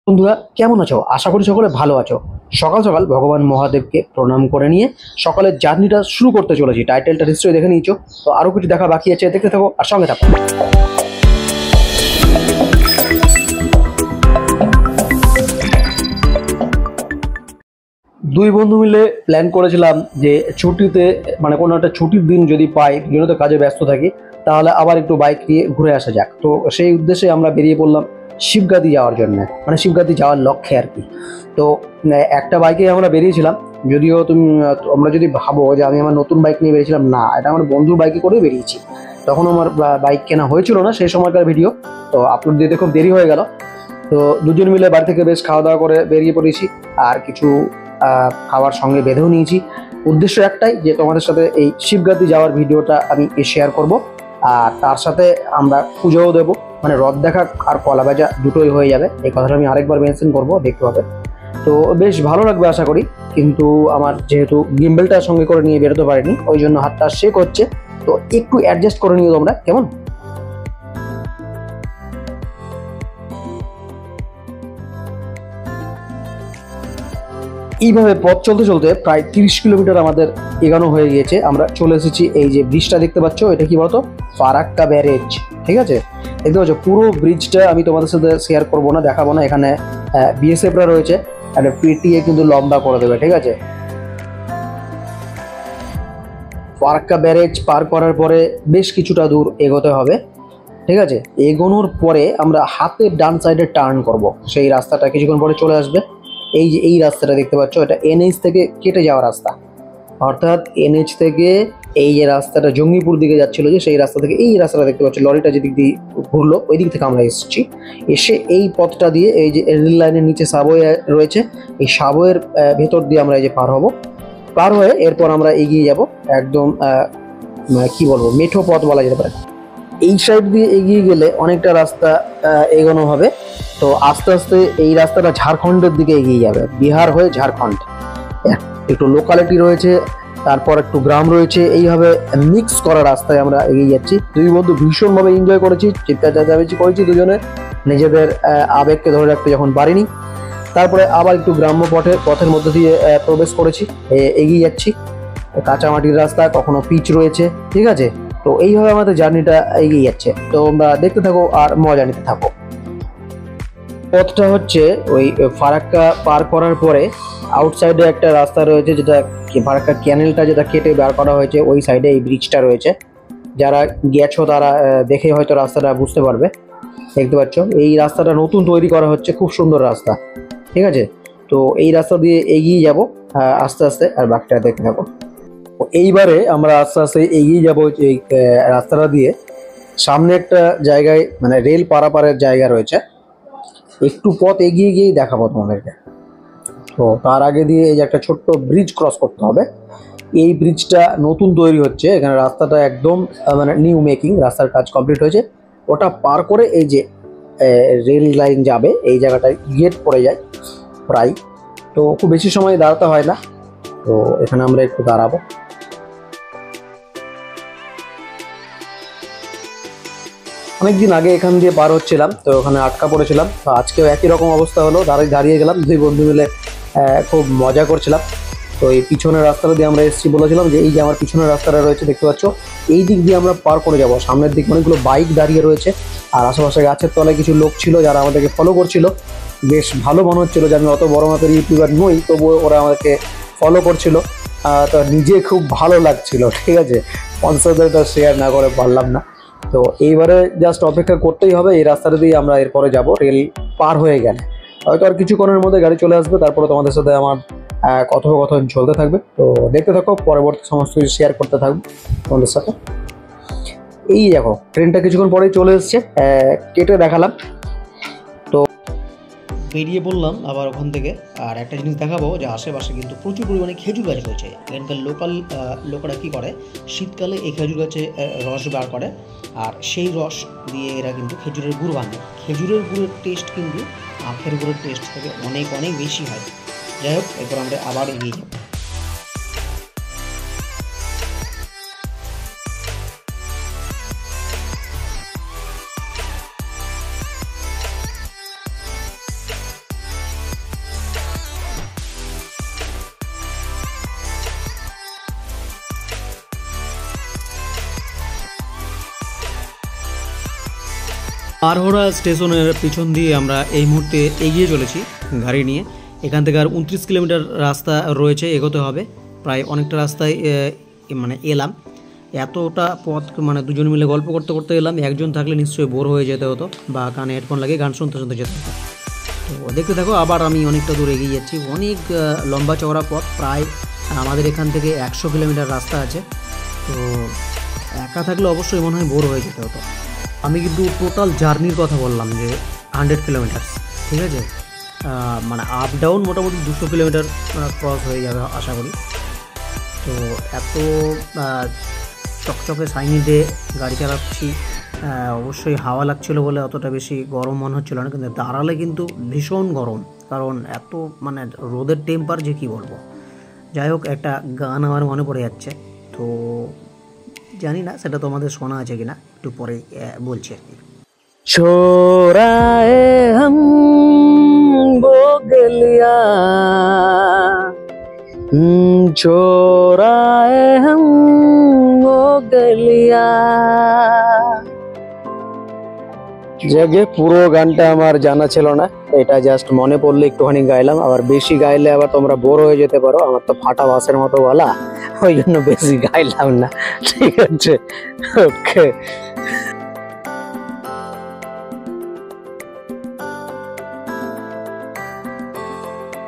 বন্ধুরা কেমন আছো? আশা করি সকলে ভালো আছো। সকাল সকাল ভগবান মহাদেবকে প্রণাম করে নিয়ে সকালের জার্নিটা শুরু করতে চলেছি। টাইটেলটা নিশ্চয়ই দেখে নিয়েছো, তো আরও কিছু দেখা বাকি আছে, দেখতে থাকো আর সঙ্গে থাকো। দুই বন্ধু মিলে প্ল্যান করেছিলাম যে ছুটিতে মানে কোনো একটা ছুটির দিন যদি পাই, দুজনে তো কাজে ব্যস্ত থাকি, তাহলে আবার একটু বাইক নিয়ে ঘুরে আসা যাক। তো সেই উদ্দেশ্যে আমরা বেরিয়ে পড়লাম শিবগাদি যাওয়ার জন্য, মানে শিবগাদি যাওয়ার লক্ষ্যে আর কি। তো একটা বাইকে আমরা বেরিয়েছিলাম। যদিও তোমরা যদি ভাবো যে আমি আমার নতুন বাইক নিয়ে বেরিয়েছিলাম, না, এটা আমার বন্ধুর বাইকে করেই বেরিয়েছি। তখন আমার বাইক কেনা হয়েছিল না সেই সময়কার ভিডিও, তো আপলোড দিতে খুব দেরি হয়ে গেল। তো দুজন মিলে বাড়ি থেকে বেশ খাওয়া দাওয়া করে বেরিয়ে পড়েছি, আর কিছু খাবার সঙ্গে বেঁধেও নিয়েছি। উদ্দেশ্য একটাই, যে তোমাদের সাথে এই শিবগাদি যাওয়ার ভিডিওটা আমি শেয়ার করব, আর তার সাথে আমরা পুজোও দেবো, মানে রথ দেখা আর কলা ভাজা দুটোই হয়ে যাবে। এই কথাটা আমি আরেকবার মেনশন করবো, দেখতে হবে। তো বেশ ভালো লাগবে আশা করি। কিন্তু আমার যেহেতু গিম্বেলটা সঙ্গে করে নিয়ে বেরোতে পারিনি, ওই জন্য হাতটা শেক হচ্ছে, তো একটু অ্যাডজাস্ট করে নিও তোমরা, কেমন? এইভাবে পথ চলতে চলতে প্রায় 30 কিলোমিটার আমাদের এগানো হয়ে গিয়েছে। আমরা চলে এসেছি, এই যে ব্রিজটা দেখতে পাচ্ছ, এটা কি বলতো, ফারাক্কা ব্যারেজ। ঠিক আছে, দেখতে পাচ্ছ পুরো ব্রিজটা আমি তোমাদের সাথে শেয়ার করবো না, দেখাবো না। এখানে বিএসএফরা রয়েছে, একটা পিটিএ কিন্তু লম্বা করে দেবে। ঠিক আছে, ফারাক্কা ব্যারেজ পার করার পরে বেশ কিছুটা দূর এগোতে হবে। ঠিক আছে, এগোনোর পরে আমরা হাতের ডান সাইডে টার্ন করব, সেই রাস্তাটা কিছুক্ষণ পরে চলে আসবে। এই যে এই রাস্তাটা দেখতে পাচ্ছ, এটা এনএইচ থেকে কেটে যাওয়া রাস্তা, অর্থাৎ এনএইচ থেকে এই যে রাস্তাটা জঙ্গিপুর দিকে যাচ্ছিল, যে সেই রাস্তা থেকে এই রাস্তাটা দেখতে পাচ্ছ, লরিটা যেদিক দিয়ে ঘুরলো ওই দিক থেকে আমরা এসেছি। এসে এই পথটা দিয়ে, এই যে রেল লাইনের নিচে সাবওয়ে রয়েছে, এই সাবওয়ের ভেতর দিয়ে আমরা এই যে পার হব। পার হয়ে এরপর আমরা এগিয়ে যাব একদম কি বলবো, মেঠো পথ বলা যেতে পারে। এই সাইড দিয়ে এগিয়ে গেলে অনেকটা রাস্তা এগোনো হবে। তো আস্তে আস্তে এই রাস্তাটা ঝাড়খণ্ডের দিকে এগিয়ে যাবে, বিহার হয়ে ঝাড়খণ্ড। একটু লোকালিটি রয়েছে, তারপর একটু গ্রাম রয়েছে, এইভাবে মিক্স করা রাস্তায় আমরা এগিয়ে যাচ্ছি। দুই বন্ধু ভীষণভাবে এনজয় করেছি, চিৎকার চেঁচামেচি করেছি দুজনে, নিজেদের আবেগকে ধরে রাখতে যখন পারিনি। তারপরে আবার একটু গ্রাম্য পথের মধ্যে দিয়ে প্রবেশ করেছি, এগিয়ে যাচ্ছি। কাঁচা মাটির রাস্তা, কখনো পিচ রয়েছে। ঠিক আছে, তো এইভাবে আমাদের জার্নিটা এগিয়ে যাচ্ছে। তো আমরা দেখতে থাকো আর মজা নিতে থাকো। পথটা হচ্ছে ওই ফারাক্কা পার করার পরে আউটসাইডে একটা রাস্তা রয়েছে, যেটা ফারাক্কা ক্যানেলটা যেটা কেটে বার করা হয়েছে, ওই সাইডে এই ব্রিজটা রয়েছে। যারা গেছো তারা দেখে হয়তো রাস্তাটা বুঝতে পারবে। দেখতে পাচ্ছ এই রাস্তাটা নতুন তৈরি করা হচ্ছে, খুব সুন্দর রাস্তা। ঠিক আছে, তো এই রাস্তা দিয়ে এগিয়ে যাব আস্তে আস্তে, আর বাকিটা দেখতে থাকো। এইবারে আমরা আস্তে আস্তে এগিয়ে যাবো এই রাস্তাটা দিয়ে। সামনে একটা জায়গায় মানে রেল পারাপারের জায়গা রয়েছে, একটু পথ এগিয়ে গিয়েই দেখাবো তোমাদেরকে। তো তার আগে দিয়ে এই যে একটা ছোট্ট ব্রিজ ক্রস করতে হবে। এই ব্রিজটা নতুন তৈরি হচ্ছে, এখানে রাস্তাটা একদম মানে নিউ মেকিং, রাস্তার কাজ কমপ্লিট হয়েছে। ওটা পার করে এই যে রেল লাইন যাবে, এই জায়গাটায় গেট পড়ে যায় প্রায়, তো খুব বেশি সময় দাঁড়াতে হয় না। তো এখানে আমরা একটু দাঁড়াবো। অনেকদিন আগে এখান দিয়ে পার হচ্ছিলাম, তো ওখানে আটকা পড়েছিলাম। তো আজকেও একই রকম অবস্থা হলো, দাঁড়িয়ে গেলাম, দুই বন্ধু মিলে খুব মজা করছিলাম। তো এই পিছনের রাস্তাটা দিয়ে আমরা এসেছি, বলেছিলাম যে এই যে আমার পিছনের রাস্তাটা রয়েছে দেখতে পাচ্ছ, এই দিক দিয়ে আমরা পার করে যাব। সামনের দিকে অনেকগুলো বাইক দাঁড়িয়ে রয়েছে, আর আশেপাশে গাছের তলায় কিছু লোক ছিল যারা আমাদেরকে ফলো করছিল। বেশ ভালো মনে হচ্ছিলো যে আমি অত বড় মাপের ইউটিউবার নই, তবুও ওরা আমাদেরকে ফলো করছিল। তো নিজে খুব ভালো লাগছিল। ঠিক আছে, পঞ্চায়েতটা শেয়ার না করে পারলাম না। তো এইবারে জাস্ট অপেক্ষা করতেই হবে, এই রাস্তাটা দিয়ে আমরা এরপরে যাব। রেল পার হয়ে গেলে হয়তো আর কিছুক্ষণের মধ্যে গাড়ি চলে আসবে, তারপরে তোমাদের সাথে আমার কথোপকথন চলতে থাকবে। তো দেখতে থাকো, পরবর্তী সমস্ত কিছু শেয়ার করতে থাকবো তোমাদের সাথে। এই দেখো ট্রেনটা কিছুক্ষণ পরেই চলে এসছে, কেটে দেখালাম। তো বেরিয়ে পড়লাম আবার ওখান থেকে। আর একটা জিনিস দেখাবো, যে আশেপাশে কিন্তু প্রচুর পরিমাণে খেজুর গাছ রয়েছে। এখানকার লোকরা কী করে, শীতকালে এই খেজুর গাছে রস বার করে, আর সেই রস দিয়ে এরা কিন্তু খেজুরের গুড় বানায়। খেজুরের গুড়ের টেস্ট কিন্তু আখের গুড়ের টেস্ট থেকে অনেক অনেক বেশি হয়। যাই হোক, এরপর আমরা আবার এগিয়ে যাব। আরহরা স্টেশনের পিছন দিয়ে আমরা এই মুহূর্তে এগিয়ে চলেছি গাড়ি নিয়ে। এখান থেকে আর 29 কিলোমিটার রাস্তা রয়েছে, এগোতে হবে। প্রায় অনেকটা রাস্তায় মানে এলাম। এতটা পথ মানে দুজন মিলে গল্প করতে করতে এলাম। একজন থাকলে নিশ্চয়ই বোর হয়ে যেতে হতো বা কানে হেডফোন লাগিয়ে গান শুনতে শুনতে যেতে হতো। তো দেখতে থাকো, আবার আমি অনেকটা দূর এগিয়ে যাচ্ছি। অনেক লম্বা চওড়া পথ, প্রায় আমাদের এখান থেকে 100 কিলোমিটার রাস্তা আছে। তো একা থাকলে অবশ্যই মনে হয় বোর হয়ে যেতে হতো। আমি কিন্তু টোটাল জার্নির কথা বললাম যে 100 কিলোমিটার, ঠিক আছে। মানে আপ ডাউন মোটামুটি 200 কিলোমিটার ক্রস হয়ে যাবে আশা করি। তো এত চকচকে সাইনি ডে গাড়ি চালাচ্ছি, অবশ্যই হাওয়া লাগছিলো বলে অতটা বেশি গরম মনে হচ্ছিলো না, কিন্তু দাঁড়ালে কিন্তু ভীষণ গরম, কারণ এত মানে রোদের টেম্পার যে কী বলবো। যাই হোক, একটা গান আমার মনে পড়ে যাচ্ছে, তো জানি না সেটা তোমাদের শোনা আছে কিনা, একটু পরে বলছি আর কি। छोराए हम वो गलिया, छोराए हम वो गलिया। জাগে পুরো গানটা আমার জানা ছিল না, এটা জাস্ট মনে পড়লে একটুখানি গাইলাম। আবার বেশি গাইলে আবার তোমরা বোর হয়ে যেতে পারো, আমার তো ফাটা বাসের মতো গলা, ওই জন্য বেশি গাইলাম না, ঠিক আছে। ওকে,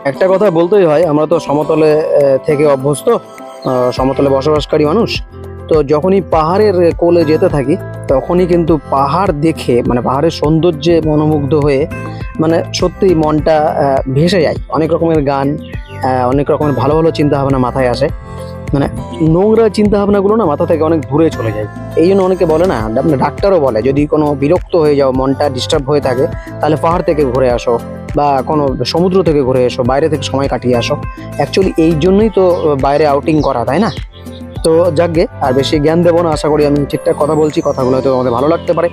একটা কথা বলতেই হয়, আমরা তো সমতলে থেকে অভ্যস্ত, সমতলে বসবাসকারী মানুষ। তো যখনই পাহাড়ের কোলে যেতে থাকি তখনই কিন্তু পাহাড় দেখে মানে পাহাড়ের সৌন্দর্যে মনোমুগ্ধ হয়ে মানে সত্যি মনটা ভেসে যায়। অনেক রকমের গান, অনেক রকমের ভালো ভালো চিন্তাভাবনা মাথায় আসে, মানে নোংরা চিন্তাভাবনাগুলো না মাথা থেকে অনেক দূরে চলে যায়। এই জন্য অনেকে বলে না, ডাক্তারও বলে যদি কোনো বিরক্ত হয়ে যাও, মনটা ডিস্টার্ব হয়ে থাকে, তাহলে পাহাড় থেকে ঘুরে আসো বা কোনো সমুদ্র থেকে ঘুরে এসো, বাইরে থেকে সময় কাটিয়ে আসো। অ্যাকচুয়ালি এই জন্যই তো বাইরে আউটিং করা, তাই না? তো যাকগে, আর বেশি জ্ঞান দেবো না, আশা করি আমি ঠিকঠাক কথা বলছি, কথাগুলো হয়তো আমাদের ভালো লাগতে পারে।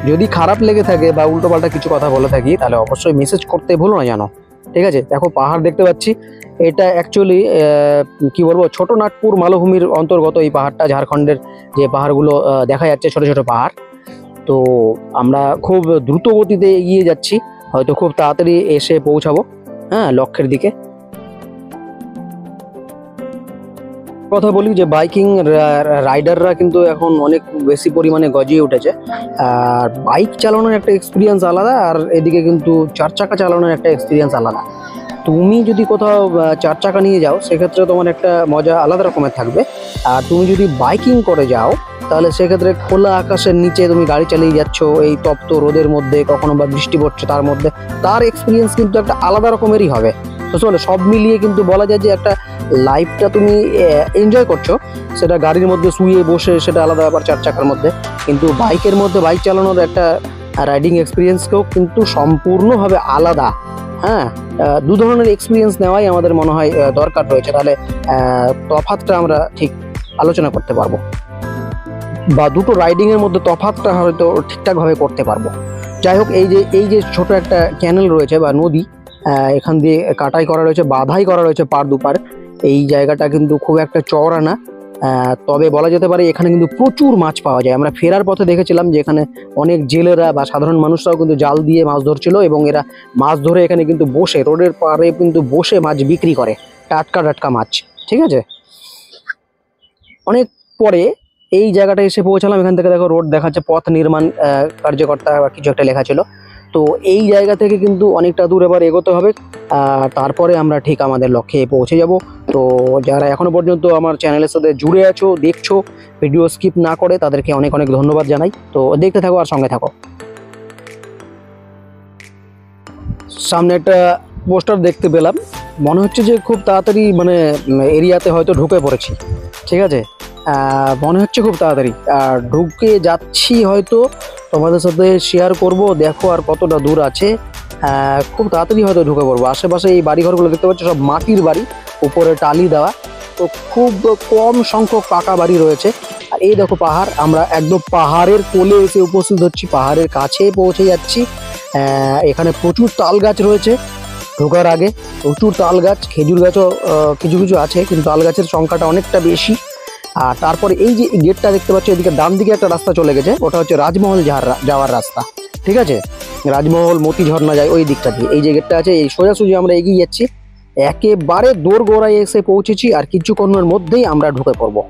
যদি খারাপ লেগে থাকে বা উল্টোপাল্টা কিছু কথা বলে থাকি তাহলে অবশ্যই মেসেজ করতে ভুলো না, জানো, ঠিক আছে। দেখো পাহাড় দেখতে পাচ্ছি, এটা অ্যাকচুয়ালি কি বলবো, ছোট নাগপুর মালভূমির অন্তর্গত এই পাহাড়টা। ঝাড়খণ্ডের যে পাহাড়গুলো দেখা যাচ্ছে ছোট ছোট পাহাড়। তো আমরা খুব দ্রুত গতিতে এগিয়ে যাচ্ছি, হয়তো খুব তাড়াতাড়ি এসে পৌঁছাবো লক্ষ্যের দিকে। কথা বলি যে বাইকিং রাইডাররা কিন্তু এখন অনেক বেশি পরিমাণে গজিয়ে উঠেছে। আর বাইক চালানোর একটা এক্সপিরিয়েন্স আলাদা, আর এদিকে কিন্তু 4 চাকা চালানোর একটা এক্সপিরিয়েন্স আলাদা। তুমি যদি কোথাও 4 চাকা নিয়ে যাও সেক্ষেত্রে তোমার একটা মজা আলাদা রকমের থাকবে। আর তুমি যদি বাইকিং করে যাও তাহলে সেক্ষেত্রে খোলা আকাশের নিচে তুমি গাড়ি চালিয়ে যাচ্ছ এই তপ্ত রোদের মধ্যে, কখনো বা বৃষ্টি পড়ছে তার মধ্যে, তার এক্সপিরিয়েন্স কিন্তু একটা আলাদা রকমেরই হবে। তো চলো, সব মিলিয়ে কিন্তু বলা যায় যে একটা লাইফটা তুমি এনজয় করছো, সেটা গাড়ির মধ্যে শুয়ে বসে সেটা আলাদা ব্যাপার 4 চাকার মধ্যে, কিন্তু বাইকের মধ্যে বাইক চালানোর একটা রাইডিং এক্সপিরিয়েন্সকেও কিন্তু সম্পূর্ণভাবে আলাদা। দু ধরনের এক্সপিরিয়েন্স নেওয়াই আমাদের মনে হয় দরকার রয়েছে, তাহলে তফাৎটা আমরা ঠিক আলোচনা করতে পারবো, বা দুটো রাইডিংয়ের মধ্যে তফাৎটা হয়তো ঠিকঠাকভাবে করতে পারবো। যাই হোক, এই যে ছোট একটা ক্যানেল রয়েছে বা নদী, এখান দিয়ে কাটাই করা রয়েছে, বাধাই করা রয়েছে পার দুপার। এই জায়গাটা কিন্তু খুব একটা চওড়া না, তবে বলা যেতে পারে এখানে কিন্তু প্রচুর মাছ পাওয়া যায়। আমরা ফেরার পথে দেখেছিলাম যে এখানে অনেক জেলেরা বা সাধারণ মানুষরাও কিন্তু জাল দিয়ে মাছ ধরছিল, এবং এরা মাছ ধরে এখানে কিন্তু বসে রোডের পাড়ে কিন্তু বসে মাছ বিক্রি করে, টাটকা টাটকা মাছ, ঠিক আছে। অনেক পরে এই জায়গাটা এসে পৌঁছালাম। এখান থেকে দেখো রোড দেখাচ্ছে, পথ নির্মাণ কার্যকর্তা বা কিছু একটা লেখা ছিল। তো এই জায়গা থেকে কিন্তু অনেকটা দূর এবার এগোতে হবে, তারপরে আমরা ঠিক আমাদের লক্ষ্যে পৌঁছে যাব। তো যারা এখনো পর্যন্ত আমার চ্যানেলের সাথে জুড়ে আছো, দেখছো, ভিডিও স্কিপ না করে, তাদেরকে অনেক অনেক ধন্যবাদ জানাই। তো দেখতে থাকো আর সঙ্গে থাকো। সামনে একটা পোস্টার দেখতে পেলাম, মনে হচ্ছে যে খুব তাড়াতাড়ি মানে এরিয়াতে হয়তো ঢুকে পড়েছি, ঠিক আছে। মনে হচ্ছে খুব তাড়াতাড়ি আর ঢুকে যাচ্ছি, হয়তো তোমাদের সাথে শেয়ার করব, দেখো আর কতটা দূর আছে। খুব তাড়াতাড়ি হয়তো ঢুকে পড়বো। আশেপাশে এই বাড়িঘরগুলো দেখতে পাচ্ছ, সব মাটির বাড়ি, উপরে টালি দেওয়া, তো খুব কম সংখ্যক পাকা বাড়ি রয়েছে। আর এই দেখো পাহাড়, আমরা একদম পাহাড়ের কোলে এসে উপস্থিত হচ্ছি, পাহাড়ের কাছে পৌঁছে যাচ্ছি। এখানে প্রচুর তাল গাছ রয়েছে, ঢোকার আগে প্রচুর তাল গাছ, খেজুর গাছও কিছু কিছু আছে, কিন্তু তাল গাছের সংখ্যাটা অনেকটা বেশি। আর তারপরে এই যে গেটটা দেখতে পাচ্ছ, এদিকে ডান দিকে একটা রাস্তা চলে গেছে, ওটা হচ্ছে রাজমহল যাওয়ার রাস্তা। ঠিক আছে, রাজমহল মতি ঝর্ণা যায় ওই দিকটা দিয়ে। এই যে গেটটা আছে, এই সোজাসুজি আমরা এগিয়ে যাচ্ছি, একেবারে দোরগোড়ায় এসে পৌঁছেছি, আর কিছুক্ষণের মধ্যেই আমরা ঢুকে পড়বো।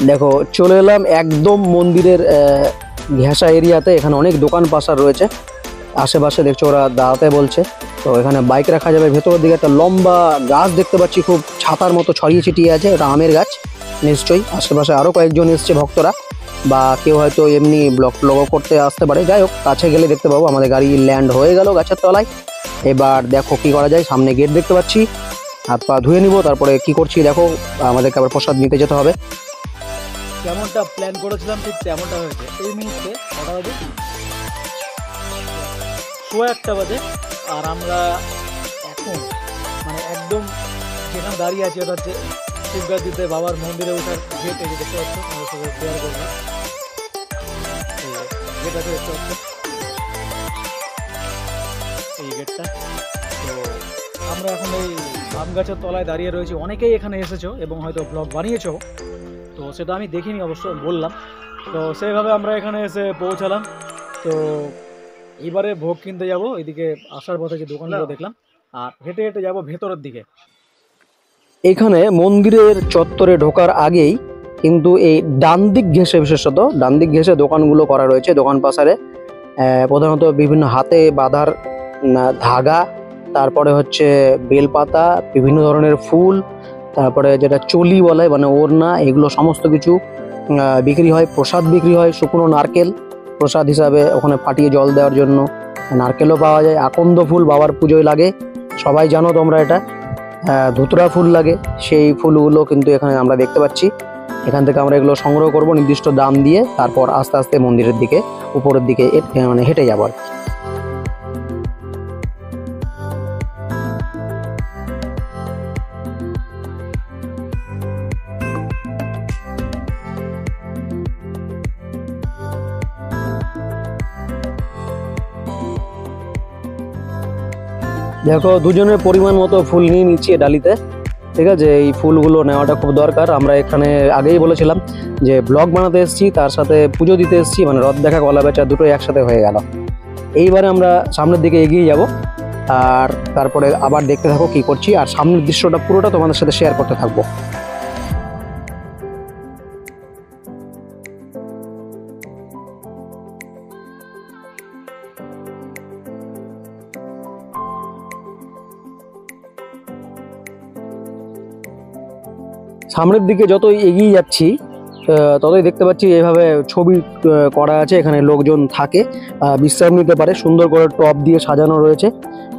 দেখো চলে এলাম একদম মন্দিরের ঘেঁষা এরিয়াতে। এখানে অনেক দোকান পাশার রয়েছে, আশেপাশে দেখছো ওরা দাঁড়াতে বলছে। তো এখানে বাইক রাখা যাবে। ভেতরের দিকে একটা লম্বা গাছ দেখতে পাচ্ছি, খুব ছাতার মতো ছড়িয়ে ছিটিয়ে আছে, ওটা আমের গাছ নিশ্চয়ই। আশেপাশে আরও কয়েকজন এসছে ভক্তরা, বা কেউ হয়তো এমনি ব্লগ করতে আসতে পারে। যাই হোক, কাছে গেলে দেখতে পাবো। আমাদের গাড়ি ল্যান্ড হয়ে গেল গাছের তলায়। এবার দেখো কি করা যায়। সামনে গেট দেখতে পাচ্ছি, হাত পা ধুয়ে নিব, তারপরে কি করছি দেখো। আমাদেরকে আবার প্রসাদ নিতে যেতে হবে। যেমনটা প্ল্যান করেছিলাম ঠিক তেমনটা হয়েছে। এই মুহূর্তে কটা বাজে, 1:15 বাজে। আর আমরা এখন মানে একদম যেখানে দাঁড়িয়ে আছি ওটা হচ্ছে শিবগাদিতে বাবার মন্দিরে ওঠার গেট। এই যে দেখতে পাচ্ছ, আমাদের সাথে শেয়ার করলাম গেট আছে, দেখতে পাচ্ছ এই গেটটা। তো আমরা এখন এই আম গাছের তলায় দাঁড়িয়ে রয়েছি। অনেকেই এখানে এসেছো এবং হয়তো ব্লগ বানিয়েছো, তো সেটা আমি দেখিনি, অবশ্য বললাম। তো সেইভাবে আমরা এখানে এসে পৌঁছালাম। তো এবারে ভোগ কিনতে যাব। এদিকে আসার পথে যে দোকানগুলো দেখলাম, আর হেঁটে হেঁটে যাব ভেতরের দিকে। এখানে মন্দিরের চত্বরে ঢোকার আগেই কিন্তু এই ডান দিক ঘেঁষে, বিশেষত ডান দিক ঘেঁষে দোকানগুলো করা রয়েছে। দোকান পাশারে প্রধানত বিভিন্ন হাতে বাঁধার ধাগা, তারপরে হচ্ছে বেলপাতা, বিভিন্ন ধরনের ফুল, তারপরে যেটা চলি বলে মানে ওড়না, এগুলো সমস্ত কিছু বিক্রি হয়। প্রসাদ বিক্রি হয়, শুকনো নারকেল প্রসাদ হিসাবে ওখানে ফাটিয়ে জল দেওয়ার জন্য। নারকেলও পাওয়া যায়। আকন্দ ফুল বাবার পুজোয় লাগে, সবাই জানো তোমরা এটা। ধুতরা ফুল লাগে, সেই ফুলগুলো কিন্তু এখানে আমরা দেখতে পাচ্ছি। এখান থেকে আমরা এগুলো সংগ্রহ করব নির্দিষ্ট দাম দিয়ে, তারপর আস্তে আস্তে মন্দিরের দিকে উপরের দিকে মানে হেঁটে যাবো আর কি। দেখো দুজনের পরিমাণ মতো ফুল নিয়ে নিচ্ছি ডালিতে, ঠিক আছে। এই ফুলগুলো নেওয়াটা খুব দরকার। আমরা এখানে আগেই বলেছিলাম যে ব্লগ বানাতে এসেছি, তার সাথে পুজো দিতে এসেছি, মানে রথ দেখা কলা বেচা দুটোই একসাথে হয়ে গেল। এইবারে আমরা সামনের দিকে এগিয়ে যাব, আর তারপরে আবার দেখতে থাকো কি করছি, আর সামনের দৃশ্যটা পুরোটা তোমাদের সাথে শেয়ার করতে থাকবো। সামনের দিকে যতই এগিয়ে যাচ্ছি ততই দেখতে পাচ্ছি এইভাবে ছবি করা আছে। এখানে লোকজন থাকে, বিশ্রাম নিতে পারে। সুন্দর করে টব দিয়ে সাজানো রয়েছে।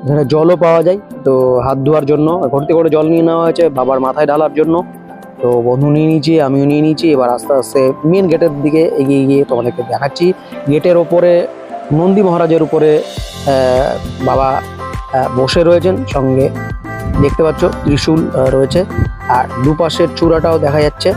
এখানে জলও পাওয়া যায়, তো হাত ধোয়ার জন্য ভর্তি করে জল নিয়ে নেওয়া হয়েছে বাবার মাথায় ঢালার জন্য। তো বন্ধু নিয়ে নিয়েছি, আমিও নিয়ে নিয়েছি। এবার আস্তে আস্তে মেন গেটের দিকে এগিয়ে গিয়ে তোমাদেরকে দেখাচ্ছি। গেটের ওপরে নন্দী মহারাজের উপরে বাবা বসে রয়েছেন, সঙ্গে দেখতে পাচ্ছ ত্রিশূল রয়েছে, আর দুপাশের চূড়াটাও দেখা যাচ্ছে।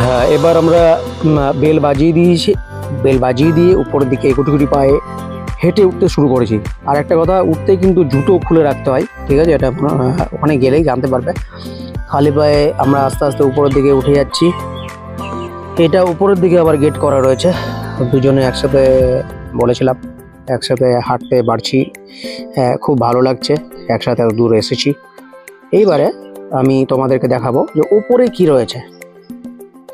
হ্যাঁ, এবার আমরা বেল বাজিয়ে দিয়েছি। বেল বাজিয়ে দিয়ে উপরের দিকে গুটি পায়ে হেঁটে উঠতে শুরু করেছি। আর একটা কথা, উঠতেই কিন্তু জুতো খুলে রাখতে হয়, ঠিক আছে। এটা ওখানে গেলেই জানতে পারবে। খালি পায়ে আমরা আস্তে আস্তে উপরের দিকে উঠে যাচ্ছি। এটা উপরের দিকে আবার গেট করা রয়েছে। দুজনে একসাথে বলেছিলাম একসাথে হাঁটতে পারছি, হ্যাঁ খুব ভালো লাগছে, একসাথে এত দূর এসেছি। এইবারে আমি তোমাদেরকে দেখাবো যে উপরে কি রয়েছে।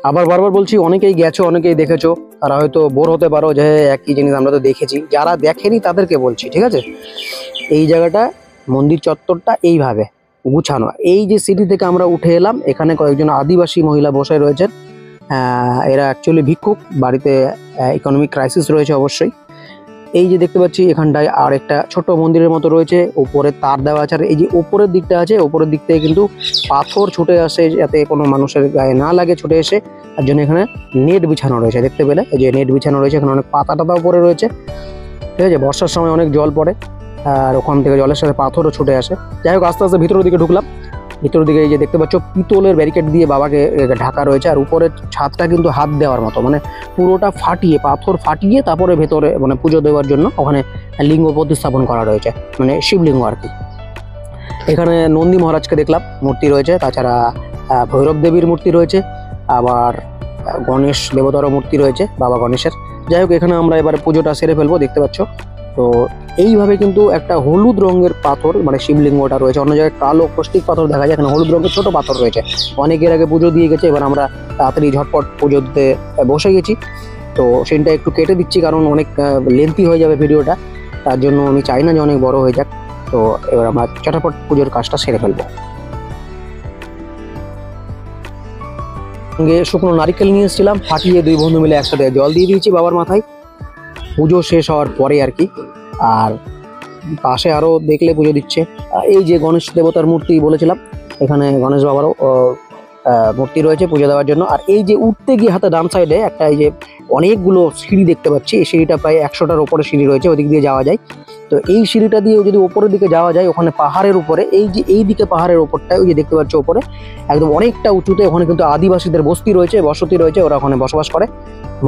আবার বারবার বলছি, অনেকেই গেছো, অনেকেই দেখেছো, তারা হয়তো বোর হতে পারো যে একই জিনিস আমরা তো দেখেছি। যারা দেখেনি তাদেরকে বলছি, ঠিক আছে। এই জায়গাটা মন্দির চত্বরটা এইভাবে গুছানো। এই যে সিঁড়ি থেকে আমরা উঠে এলাম, এখানে কয়েকজন আদিবাসী মহিলা বসে রয়েছেন। এরা অ্যাকচুয়ালি ভিক্ষুক, বাড়িতে ইকোনমিক ক্রাইসিস রয়েছে অবশ্যই। এই যে দেখতে পাচ্ছি এখানটায় আর একটা ছোট মন্দিরের মতো রয়েছে, উপরে তার দেওয়া আছে। আর এই যে উপরের দিকটা আছে, উপরের দিক থেকে কিন্তু পাথর ছুটে আসে যাতে কোনো মানুষের গায়ে না লাগে ছুটে এসে, তার জন্য এখানে নেট বিছানো রয়েছে। দেখতে পেলে এই যে নেট বিছানো রয়েছে, এখানে অনেক পাতা টাতাও পড়ে রয়েছে। ঠিক আছে, বর্ষার সময় অনেক জল পড়ে আর ওখান থেকে জলের সাথে পাথরও ছুটে আসে। যাই হোক, আস্তে আস্তে ভিতরের দিকে ঢুকলাম। ভিতরের দিকে এই যে দেখতে পাচ্ছ পিতলের ব্যারিকেড দিয়ে বাবাকে ঢাকা রয়েছে। আর উপরের ছাদটা কিন্তু হাত দেওয়ার মতো, মানে পুরোটা ফাটিয়ে, পাথর ফাটিয়ে তারপরে ভেতরে মানে পুজো দেওয়ার জন্য ওখানে লিঙ্গ প্রতিস্থাপন করা রয়েছে, মানে শিবলিঙ্গ আর কি। এখানে নন্দী মহারাজকে দেখলাম মূর্তি রয়েছে, তাছাড়া ভৈরব দেবীর মূর্তি রয়েছে, আবার গণেশ দেবতারও মূর্তি রয়েছে, বাবা গণেশের। যাই হোক, এখানে আমরা এবারে পুজোটা সেরে ফেলবো। দেখতে পাচ্ছ তো এইভাবে কিন্তু একটা হলুদ রঙের পাথর মানে শিবলিঙ্গটা রয়েছে। অন্য জায়গায় কালো কষ্টিক পাথর দেখা যায়, এখানে হলুদ রঙের ছোট পাথর রয়েছে। অনেকের আগে পুজো দিয়ে গেছে, এবার আমরা তাড়াতাড়ি ঝটপট পুজো দিতে বসে গেছি। তো সেটা একটু কেটে দিচ্ছি, কারণ অনেক লেন্থি হয়ে যাবে ভিডিওটা, তার জন্য আমি চাই না যে অনেক বড় হয়ে যাক। তো এবার আমরা চটাপট পুজোর কাজটা সেরে ফেলবো। সঙ্গে শুকনো নারিকেল নিয়ে এসেছিলাম, ফাটিয়ে দুই বন্ধু মিলে একসাথে জল দিয়ে দিয়েছি বাবার মাথায় পুজো শেষ হওয়ার পরে আর কি। আর পাশে আরো দেখলে পুজো দিচ্ছে। এই যে গণেশ দেবতার মূর্তি বলেছিলাম, এখানে গণেশ বাবারও মূর্তি রয়েছে পুজো দেওয়ার জন্য। আর এই যে উঠতে গিয়ে হাতে ডান সাইডে একটা এই যে অনেকগুলো সিঁড়ি দেখতে পাচ্ছি, এই সিঁড়িটা প্রায় 100টার উপরে সিঁড়ি রয়েছে, ওদিক দিয়ে যাওয়া যায়। তো এই সিঁড়িটা দিয়ে যদি উপরের দিকে যাওয়া যায়, ওখানে পাহাড়ের উপরে এই যে এই দিকে পাহাড়ের উপরটায় ওই যে দেখতে পাচ্ছ উপরে একদম অনেকটা উঁচুতে, ওখানে কিন্তু আদিবাসীদের বস্তি রয়েছে, বসতি রয়েছে, ওরা ওখানে বসবাস করে।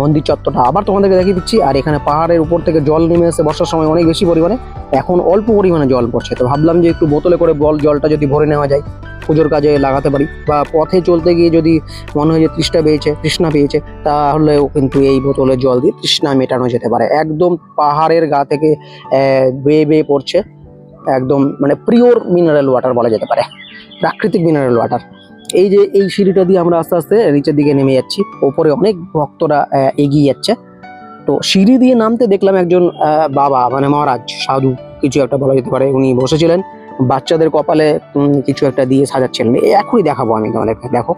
মন্দির চত্বরটা আবার তোমাদেরকে দেখিয়ে দিচ্ছি। আর এখানে পাহাড়ের উপর থেকে জল নেমে আসে বর্ষার সময় অনেক বেশি পরিমাণে, এখন অল্প পরিমাণে জল পড়ছে। তো ভাবলাম যে একটু বোতলে করে জলটা যদি ভরে নেওয়া যায়, পুজোর কাজে লাগাতে পারি, বা পথে চলতে গিয়ে যদি মনে হয় যে তৃষ্ণা পেয়েছে তাহলেও কিন্তু এই বোতলের জল দিয়ে তৃষ্ণা মেটানো যেতে পারে। একদম পাহাড়ের গা থেকে বেয়ে বেয়ে পড়ছে, একদম মানে পিওর মিনারেল ওয়াটার বলা যেতে পারে, প্রাকৃতিক মিনারেল ওয়াটার। এই যে এই সিঁড়িটা দিয়ে আমরা আস্তে আস্তে নিচের দিকে নেমে যাচ্ছি, ওপরে অনেক ভক্তরা এগিয়ে যাচ্ছে। তো সিঁড়ি দিয়ে নামতে দেখলাম একজন বাবা মানে মহারাজ সাধু কিছু একটা বলা যেতে পারে, উনি বসেছিলেন, বাচ্চাদের কপালে কিছু একটা দিয়ে সাজাচ্ছিলেন। এখনই দেখাবো আমি তোমাদেরকে, দেখো।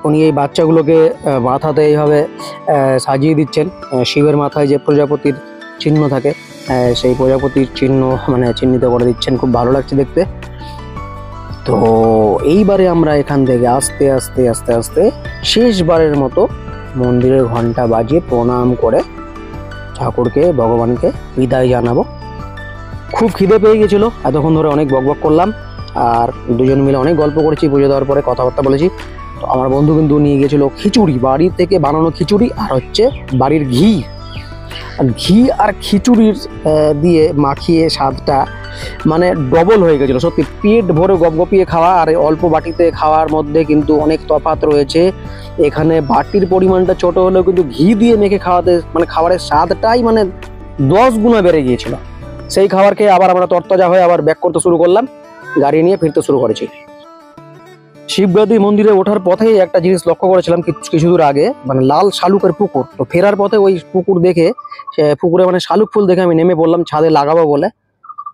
উনি এই বাচ্চাগুলোকে মাথাতে এইভাবে সাজিয়ে দিচ্ছেন। শিবের মাথায় যে প্রজাপতির চিহ্ন থাকে, সেই প্রজাপতির চিহ্ন মানে চিহ্নিত করে দিচ্ছেন, খুব ভালো লাগছে দেখতে। তো এইবারে আমরা এখান থেকে আস্তে আস্তে আস্তে আস্তে শেষবারের মতো মন্দিরের ঘন্টা বাজিয়ে প্রণাম করে ঠাকুরকে, ভগবানকে বিদায় জানাবো। খুব খিদে পেয়ে গেছিল, এতক্ষণ ধরে অনেক বকবক করলাম, আর দুজন মিলে অনেক গল্প করেছি, পুজো দেওয়ার পরে কথাবার্তা বলেছি। তো আমার বন্ধু কিন্তু নিয়ে গেছিল খিচুড়ি, বাড়ি থেকে বানানো খিচুড়ি, আর হচ্ছে বাড়ির ঘি। ঘি আর খিচুড়ির দিয়ে মাখিয়ে স্বাদটা মানে ডবল হয়ে গেছিলো। সত্যি পেট ভরে গপগপিয়ে খাওয়া আর অল্প বাটিতে খাওয়ার মধ্যে কিন্তু অনেক তফাৎ রয়েছে। এখানে বাটির পরিমাণটা ছোট হলেও কিন্তু ঘি দিয়ে মেখে খাওয়াতে মানে খাবারের স্বাদটাই মানে 10 গুণা বেড়ে গিয়েছিল। সেই খাবার খেয়ে আবার আমরা তরতাজা হয়ে আবার ব্যাক করতে শুরু করলাম, গাড়ি নিয়ে ফিরতে শুরু করেছি। শিবগাদি মন্দিরে ওঠার পথেই একটা জিনিস লক্ষ্য করেছিলাম কিছু দূর আগে, মানে লাল শালুকের পুকুর। তো ফেরার পথে ওই পুকুর দেখে, পুকুরে মানে শালুক ফুল দেখে আমি নেমে পড়লাম ছাদে লাগাবো বলে।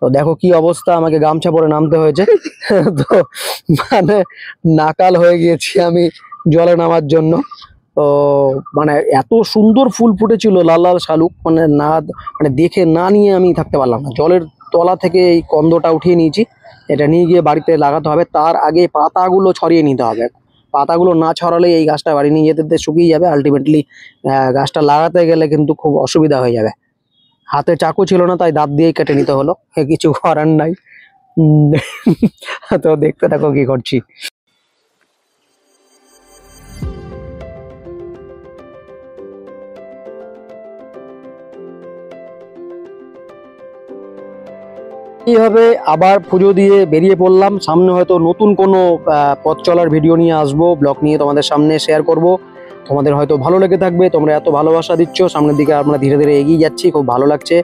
তো দেখো কি অবস্থা, আমাকে গামছা পরে নামতে হয়েছে। তো মানে নাকাল হয়ে গিয়েছি আমি জলে নামার জন্য। তো মানে এত সুন্দর ফুল ফুটেছিল লাল লাল শালুক, মানে দেখে না নিয়ে আমি থাকতে পারলাম না। জলের তলা থেকে এই কন্দটা উঠিয়ে নিয়েছি, এটা নিয়ে গিয়ে বাড়িতে লাগাতে হবে। তার আগে পাতাগুলো ছড়িয়ে নিতে হবে, পাতাগুলো না ছড়ালে এই গাছটা বাড়ি নিয়ে যেতে শুকিয়ে যাবে। আলটিমেটলি গাছটা লাগাতে গেলে কিন্তু খুব অসুবিধা হয়ে যাবে। হাতে চাকু ছিল না, তাই দাঁত দিয়েই কেটে নিতে হলো, কিছু করার নাই। তো দেখতে থাকো কি করছি। এইভাবে আবার পুজো দিয়ে বেরিয়ে পড়লাম। সামনে হয়তো নতুন কোনো পথ চলার ভিডিও নিয়ে আসবো, ব্লগ নিয়ে তোমাদের সামনে শেয়ার করব। তোমাদের হয়তো ভালো লেগে থাকবে, তোমরা এত ভালোবাসা দিচ্ছ, সামনের দিকে আমরা ধীরে ধীরে এগিয়ে যাচ্ছি, খুব ভালো লাগছে।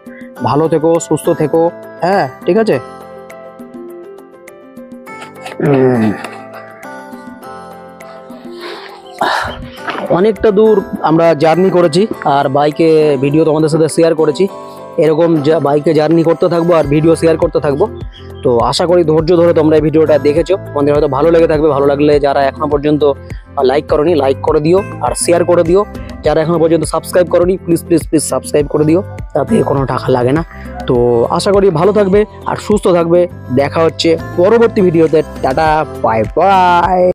ভালো থেকো, সুস্থ থেকো, হ্যাঁ ঠিক আছে। অনেকটা দূর আমরা জার্নি করেছি আর বাইকে ভিডিও তোমাদের সাথে শেয়ার করেছি। এরকম বাইকে জার্নি করতে থাকবো আর ভিডিও শেয়ার করতে থাকবো। তো আশা করি ধৈর্য ধরে তোমরা এই ভিডিওটা দেখেছো, তোমাদের হয়তো ভালো লেগে থাকবে। ভালো লাগলে যারা এখনো পর্যন্ত লাইক করনি লাইক করে দিও আর শেয়ার করে দিও। যারা এখনো পর্যন্ত সাবস্ক্রাইব করনি প্লিজ প্লিজ প্লিজ সাবস্ক্রাইব করে দিও, তাতে কোনো টাকা লাগে না। তো আশা করি ভালো থাকবে আর সুস্থ থাকবে। দেখা হচ্ছে পরবর্তী ভিডিওতে। Tata, bye bye.